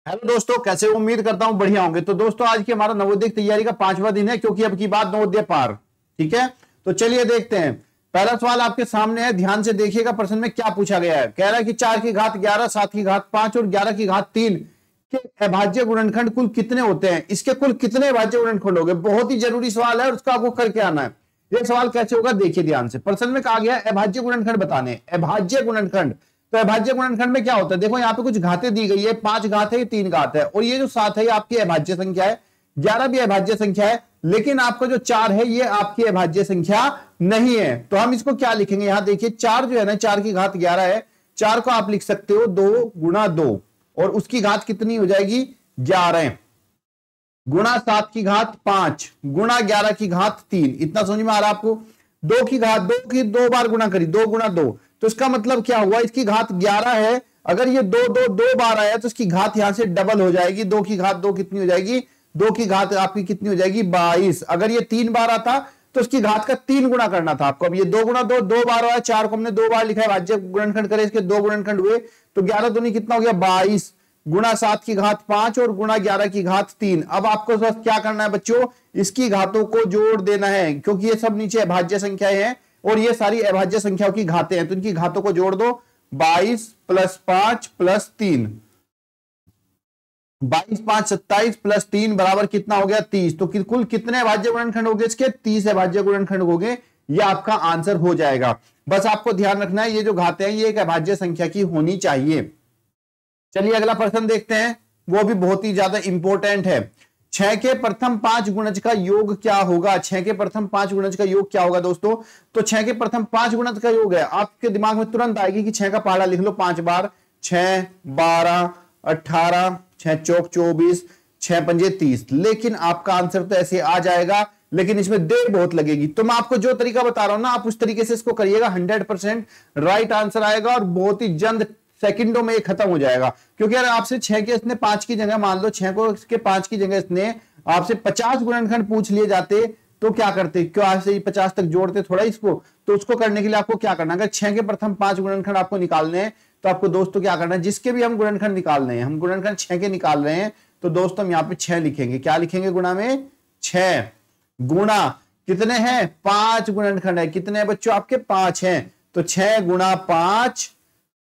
Hello दोस्तों, कैसे हो? उम्मीद करता हूं बढ़िया होंगे। तो दोस्तों, आज की हमारा नवोदय की तैयारी का 5वां दिन है, क्योंकि अब की बात नवोदय पार। ठीक है, तो चलिए देखते हैं। पहला सवाल आपके सामने है, ध्यान से देखिएगा। प्रश्न में क्या पूछा गया है? कह रहा है कि 4 की घात 11, 7 की घात 5 और 11 की घात 3 के अभाज्य गुणनखंड कुल कितने होते हैं। इसके कुल कितने अभाज्य गुणनखंड हो गए? बहुत ही जरूरी सवाल है और उसका आपको करके आना है। यह सवाल कैसे होगा, देखिए ध्यान से। प्रश्न में कहा गया है अभाज्य गुणनखंड बताने। अभाज्य गुणनखंड, तो अभाज्य गुणनखंड में क्या होता है? देखो यहाँ पे कुछ घातें दी गई है, 5 घात है, 3 घात है, और ये जो 7 है ये आपकी अभाज्य संख्या है। 11 भी अभाज्य संख्या है, लेकिन आपका जो 4 है ये आपकी अभाज्य संख्या नहीं है। तो हम इसको क्या लिखेंगे? यहां देखिए, 4 जो है ना, 4 की घात 11 है। 4 को आप लिख सकते हो 2 गुणा 2, और उसकी घात कितनी हो जाएगी? 11 गुणा 7 की घात 5 गुणा 11 की घात 3। इतना समझ में आ रहा है आपको? 2 की घात 2 की 2 बार गुणा करी, 2 गुणा 2, तो इसका मतलब क्या हुआ? इसकी घात 11 है। अगर ये 2 2 2 बार आया तो इसकी घात यहां से डबल हो जाएगी। 2 की घात 2 कितनी हो जाएगी? 2 की घात आपकी कितनी हो जाएगी? 22। अगर ये 3 बार आता तो इसकी घात का 3 गुणा करना था आपको। अब ये 2 गुणा 2 2 बार आया, 4 को हमने 2 बार लिखा है, भाज्य गुणनखंड करे, इसके 2 गुणनखंड हुए, तो 11 दूनी कितना हो गया? 22 गुणा 7 की घात 5 और गुणा 11 की घात 3। अब आपको बस क्या करना है बच्चों? इसकी घातों को जोड़ देना है, क्योंकि ये सब नीचे अभाज्य संख्याएं हैं और ये सारी अभाज्य संख्याओं की घातें हैं, तो इनकी घातों को जोड़ दो। 22 प्लस 5 प्लस 3, 22 5 27 प्लस 3 बराबर कितना हो गया? 30। तो कुल कितने अभाज्य गुणनखंड हो गए इसके? 30 अभाज्य गुणनखंड हो गए। ये आपका आंसर हो जाएगा। बस आपको ध्यान रखना है, ये जो घातें हैं ये एक अभाज्य संख्या की होनी चाहिए। चलिए अगला प्रश्न देखते हैं, वो भी बहुत ही ज्यादा इंपॉर्टेंट है। 6 के प्रथम 5 गुणज का योग क्या होगा? 6 के प्रथम 5 गुणज का योग क्या होगा दोस्तों? तो 6 के प्रथम 5 गुणज का योग है, आपके दिमाग में तुरंत आएगी कि 6 का पहाड़ा लिख लो 5 बार। 6 12 18, 6 चौक 24, 6 पंजे 30। लेकिन आपका आंसर तो ऐसे आ जाएगा, लेकिन इसमें देर बहुत लगेगी। तो मैं आपको जो तरीका बता रहा हूं ना, आप उस तरीके से इसको करिएगा, 100% राइट आंसर आएगा और बहुत ही जल्द सेकंडों में ये खत्म हो जाएगा। क्योंकि अगर आपसे 6 के इसने 5 की जगह, मान लो 6 को इसके 5 की जगह इसने आपसे 50 गुणनखंड पूछ लिए जाते तो क्या करते? क्यों ऐसे 50 तक जोड़ते थोड़ा इसको? तो उसको करने के लिए आपको क्या करना? अगर 6 के प्रथम 5 गुणनखंड आपको निकालने हैं तो आपको दोस्तों क्या करना है? जिसके भी हम गुणनखंड निकाल रहे हैं, हम गुणनखंड 6 के निकाल रहे हैं, तो दोस्तों हम यहाँ पे 6 लिखेंगे। क्या लिखेंगे गुणा में? 6 गुणा कितने हैं? 5 गुणनखंड है। कितने हैं बच्चों आपके? 5 हैं। तो 6 गुणा 5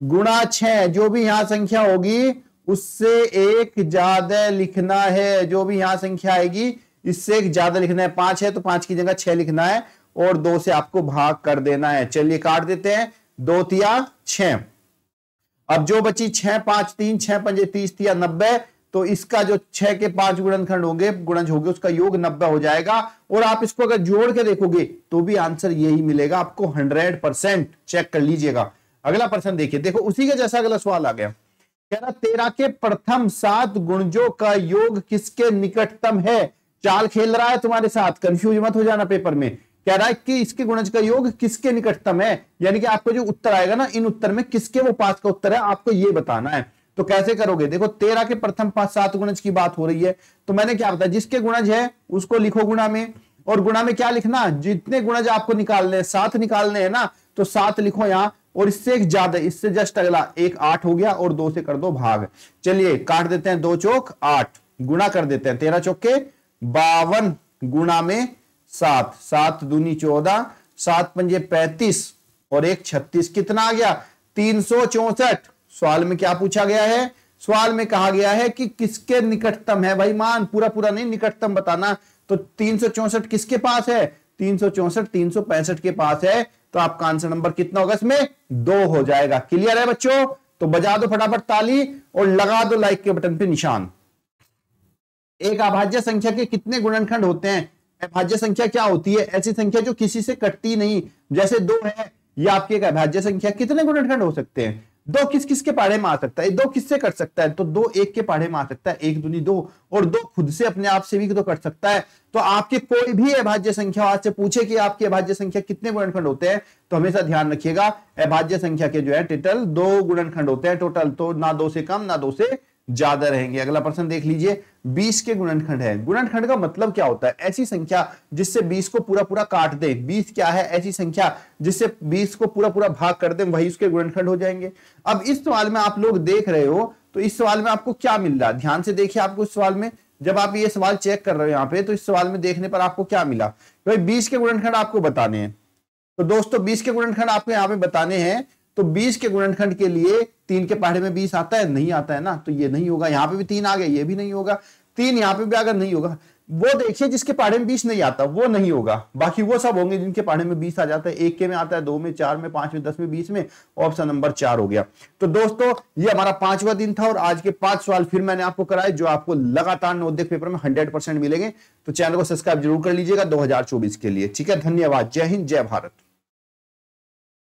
गुणा 6, जो भी यहां संख्या होगी उससे एक ज्यादा लिखना है। जो भी यहां संख्या आएगी इससे एक ज्यादा लिखना है। 5 है तो 5 की जगह 6 लिखना है और 2 से आपको भाग कर देना है। चलिए काट देते हैं, 2 तिया 6। अब जो बची 6 5 3, 6 पंजे 30 तिया 90। तो इसका जो 6 के 5 गुणनखंड होंगे, गुणज होंगे, उसका योग 90 हो जाएगा। और आप इसको अगर जोड़ के देखोगे तो भी आंसर यही मिलेगा आपको 100%। चेक कर लीजिएगा। अगला प्रश्न देखिए, देखो उसी के जैसा अगला सवाल आ गया। कह रहा 13 के प्रथम 7 गुणजों का योग किसके निकटतम है? चाल खेल रहा है तुम्हारे साथ, कंफ्यूज मत हो जाना पेपर में। कह रहा है कि इसके गुणज का योग किसके निकटतम है, यानी कि आपको जो उत्तर आएगा ना, इन उत्तर में किसके वो पास का उत्तर है आपको ये बताना है। तो कैसे करोगे? देखो 13 के प्रथम 7 गुणज की बात हो रही है, तो मैंने क्या बताया? जिसके गुणज है उसको लिखो गुणा में, और गुणा में क्या लिखना? जितने गुणज आपको निकालने हैं, 7 निकालने हैं ना, तो 7 लिखो यहां, और इससे एक ज्यादा, इससे जस्ट अगला एक 8 हो गया, और 2 से कर दो भाग। चलिए काट देते हैं, 2 चौक 8 गुणा कर देते हैं, 13 चौके 52 गुणा में 7, 7 दूनी 14, 7 पंजे 35 और 1 36। कितना आ गया? 364। सवाल में क्या पूछा गया है? सवाल में कहा गया है कि किसके निकटतम है। भाई मान पूरा पूरा नहीं, निकटतम बताना। तो 364 किसके पास है? 364 365 के पास है। तो आपका आंसर नंबर कितना होगा इसमें? 2 हो जाएगा। क्लियर है बच्चों? तो बजा दो फटाफट ताली और लगा दो लाइक के बटन पे निशान। एक अभाज्य संख्या के कितने गुणनखंड होते हैं? अभाज्य संख्या क्या होती है? ऐसी संख्या जो किसी से कटती नहीं। जैसे 2 है, ये आपकी एक अभाज्य संख्या। कितने गुणनखंड हो सकते हैं? 2 किस किस के पहाड़े में आ सकता है? 2 किससे कट सकता है? तो 2 1 के पहाड़े में आ सकता है, 1 दूनी 2, और 2 खुद से अपने आप से भी तो कट सकता है। तो आपके कोई भी अभाज्य संख्या आज से पूछे कि आपकी अभाज्य संख्या कितने गुणनखंड होते हैं, तो हमेशा ध्यान रखिएगा अभाज्य संख्या के जो है टोटल 2 गुणनखंड होते हैं टोटल। तो ना 2 से कम ना 2 से ज्यादा रहेंगे। अगला प्रश्न देख लीजिए, 20 के गुणनखंड है। गुणनखंड का मतलब क्या होता है? ऐसी संख्या जिससे 20 को पूरा पूरा काट दे। 20 क्या है? ऐसी संख्या जिससे 20 को पूरा पूरा भाग कर दे, वही उसके गुणनखंड हो जाएंगे। अब इस सवाल में आप लोग देख रहे हो तो इस सवाल में आपको क्या मिल रहा है, ध्यान से देखिए। आपको इस सवाल में जब आप ये सवाल चेक कर रहे हो यहाँ पे, तो इस सवाल में देखने पर आपको क्या मिला, भाई 20 के गुणनखंड आपको बताने हैं। तो दोस्तों 20 के गुणनखंड आपको यहाँ पे बताने हैं, तो 20 के गुणनखंड के लिए 3 के पहाड़े में 20 आता है, नहीं आता है ना, तो ये नहीं होगा। यहाँ पे भी 3 आ गए, ये भी नहीं होगा। 3 यहाँ पे भी अगर नहीं होगा, वो देखिए जिसके पहाड़े में 20 नहीं आता वो नहीं होगा, बाकी वो सब होंगे जिनके पहाड़े में 20 आ जाता है। 1 के में आता है, 2 में, 4 में, 5 में, 10 में, 20 में, ऑप्शन नंबर 4 हो गया। तो दोस्तों ये हमारा 5वां दिन था और आज के 5 सवाल फिर मैंने आपको कराए जो आपको लगातार नवोदय पेपर में 100% मिलेंगे। तो चैनल को सब्सक्राइब जरूर कर लीजिएगा 2024 के लिए। ठीक है, धन्यवाद। जय हिंद, जय भारत।